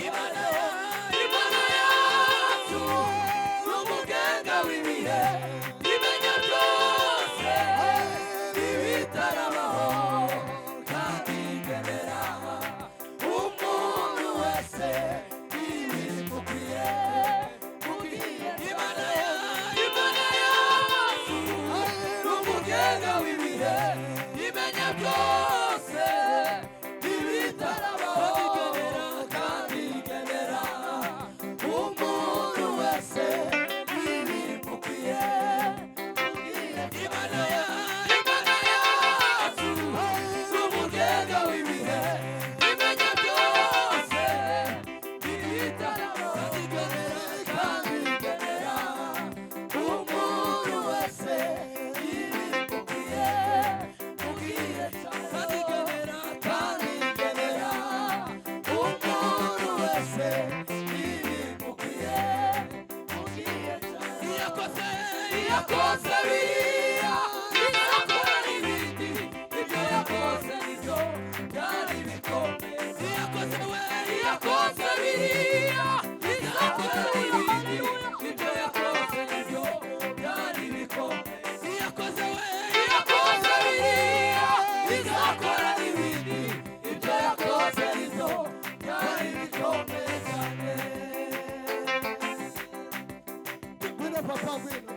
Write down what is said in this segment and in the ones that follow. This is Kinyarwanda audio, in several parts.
Imana yacu n'umugenga w'ibihe imenya byose ibitarabaho kandi igenera umuntu wese ibimukwiye. Imana yacu n'umugenga w'ibihe imenya byose ibitarabaho kandi igenera umuntu wese ibimukwiye. Imana yacu n'umugenga w'ibihe imenya byose ibitarabaho kandi igenera umuntu wese ibimukwiye. Kandi igenera umuntu wese ibimukwiye. Iyakoze biriya izakora n'ibindi, ibyo yakoze nibyo byari bikomeye. Iyakoze biriya izakora n'ibindi, ibyo yakoze nibyo byari bikomeye. Iyakoze biriya izakora n'ibindi, ibyo yakoze nibyo byari bikomeye cyane. Ngwino papa, ngwino.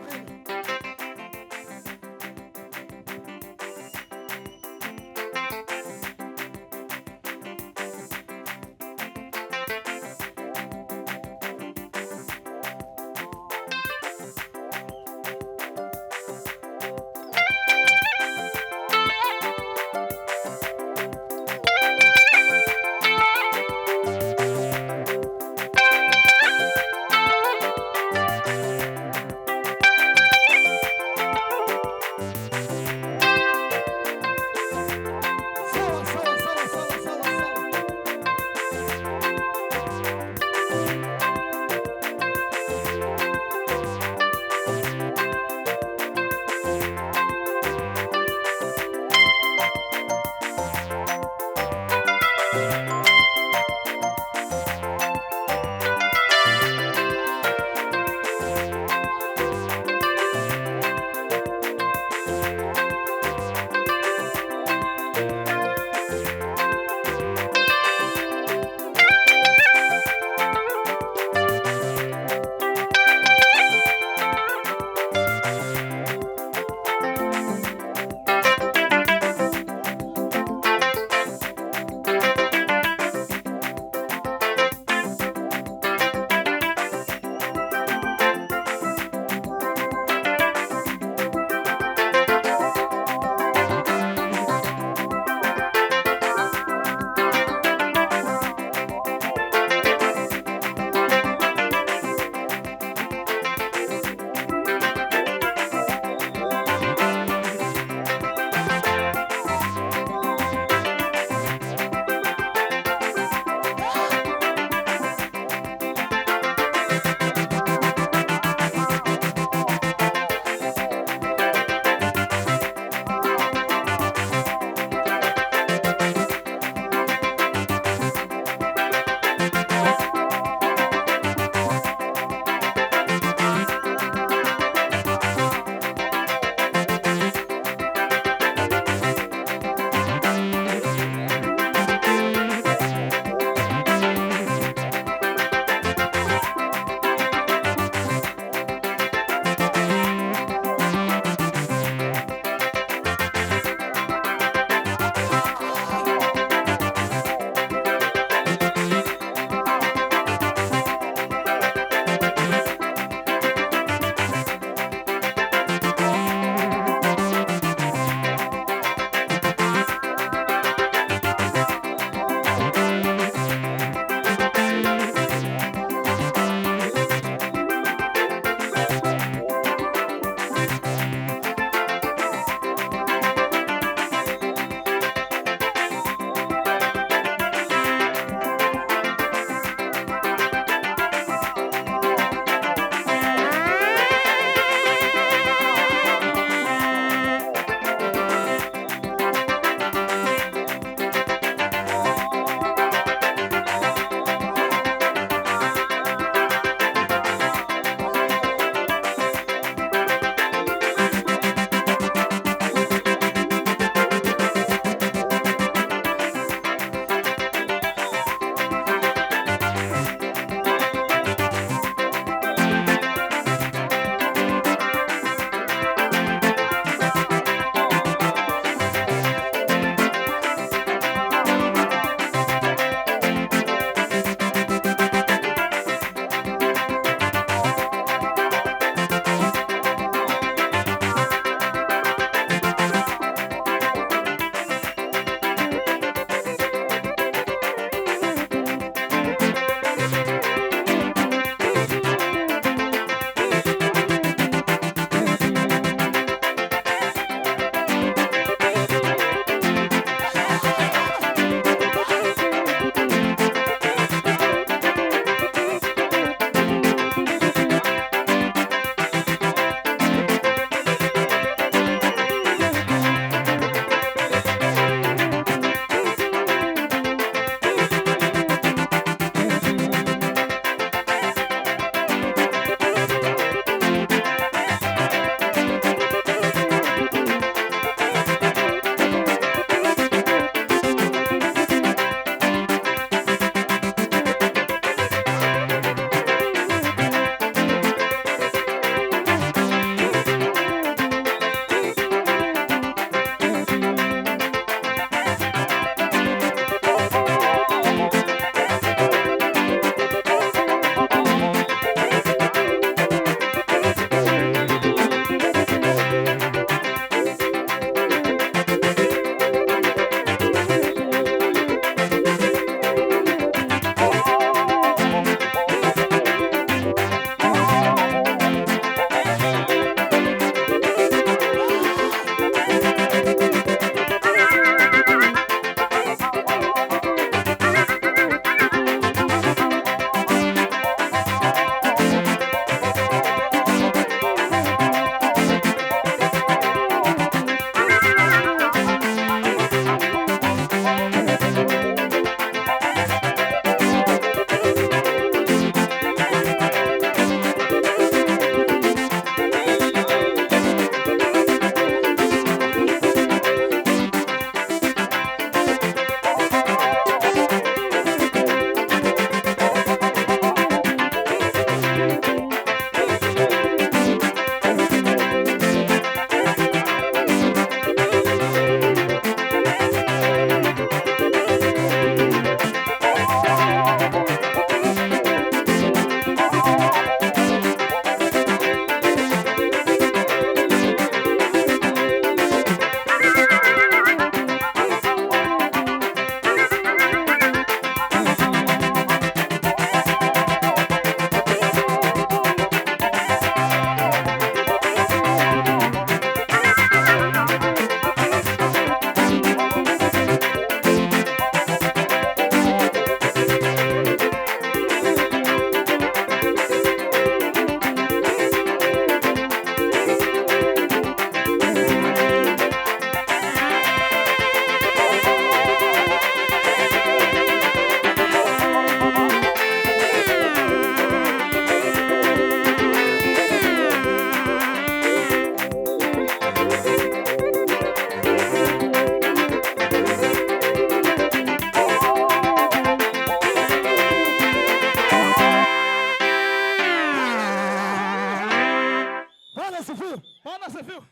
Bwana asifiwe.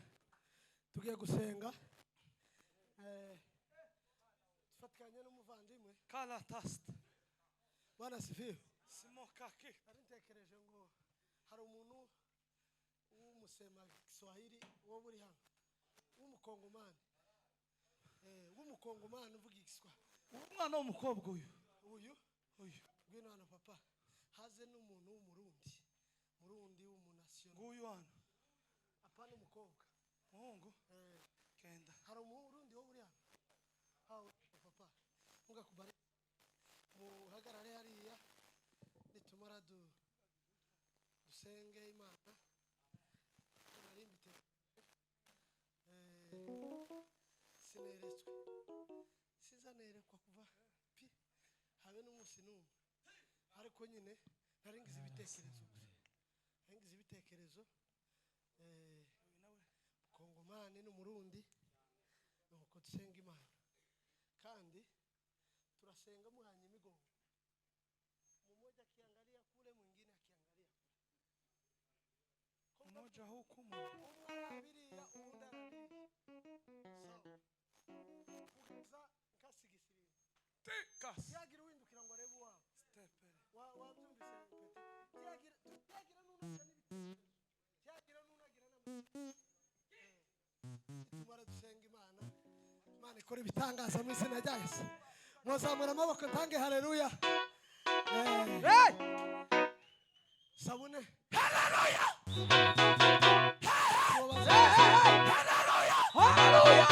Tugiye gusenga. Tufatikanye n'umuvandimwe. Kala tast. Bwana asifiwe. Simo kaki. Narintekereje ngo hari umuntu w'umusema Kiswahili wo buri hano. W'umukongomani. W'umukongomani uvuga Igiswahili. Umwana w'umukobwa uyu. Ngwino hano papa. Haze n'umuntu w'umurundi. Murundi w'umunasiyo. Nguyu hano. Apana umukobwa. Muhungu. Kenda. Hari umurundi wo buri hano. Hawe papa. Munga kubari. Muhagarare hariya. Nitumara dusenge Imana. Narimbite. Sineretswe. Sizanerekwa kuva pi. Habe n'umunsi n'umwe. Ariko nyine naringize ibitekerezo. Naringize ibitekerezo. Kongomani n'umurundi. Nuko dusenga Imana. Kandi turasenga muhanye imigongo. Mmoja akiangalia kule mwingine akiangalia kule. Mmoja huku mmoja. Umwabiriya uwundarariye. Sawa. Kugeza nkasi Igisirimba. Tekas. Yagira windukira ngo arebe wawe. Stepere. Wabyumvise pete. Yagira nunagira n'ibitekerezo. Yagira nunagira n'amasezerano. Tumara dusenga Imana. Imana ikora ibitangaza mu izina rya Yesu. Mwazamura amaboko ntange haleluya. Sabune. Hallelujah. Hallelujah.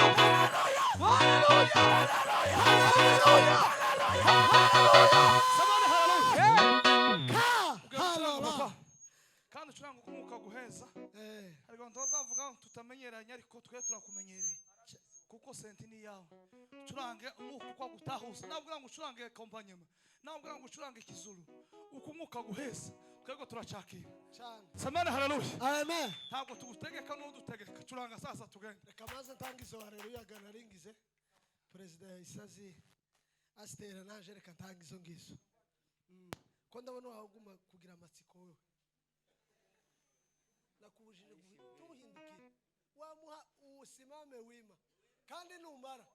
Sabune hallelujah. Kandi curanga kumuka guheza. Ariko ntazavuga tutamenyeranye ariko twe turakumenyereye. Kuko senti ni yawe. Curange umuko kwa gutahuza. Nabwo ngo curange kompanyema. Nabwo ngo curange ikizulu. Ukumuka guheza. Twego turacakira. Cyane. Samana hallelujah. Amen. Ntabwo tugutegeka n'udutegeka. Curanga sasa tugende. Reka maze ntangizo haleluya ganaringize. President Isazi Astera naje reka ntangizo ngizo. Ko ndabona waguma kugira amatsiko wewe. Nakubujije tuhindukire. Wamuha usimame wima. Kandi numara.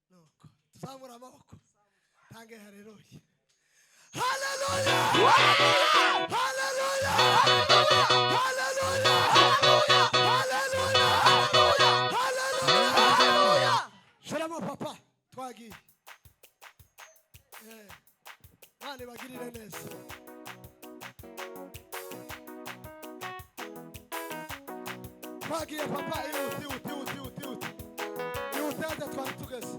Nuko tuzamura amaboko. Tange haleluya. Hallelujah! Hallelujah! Hallelujah! Hallelujah! Hallelujah! Hallelujah! Shalom papa, twagi. Mane bagirire neza. Twagi papa, uti. Uti twari tugeze.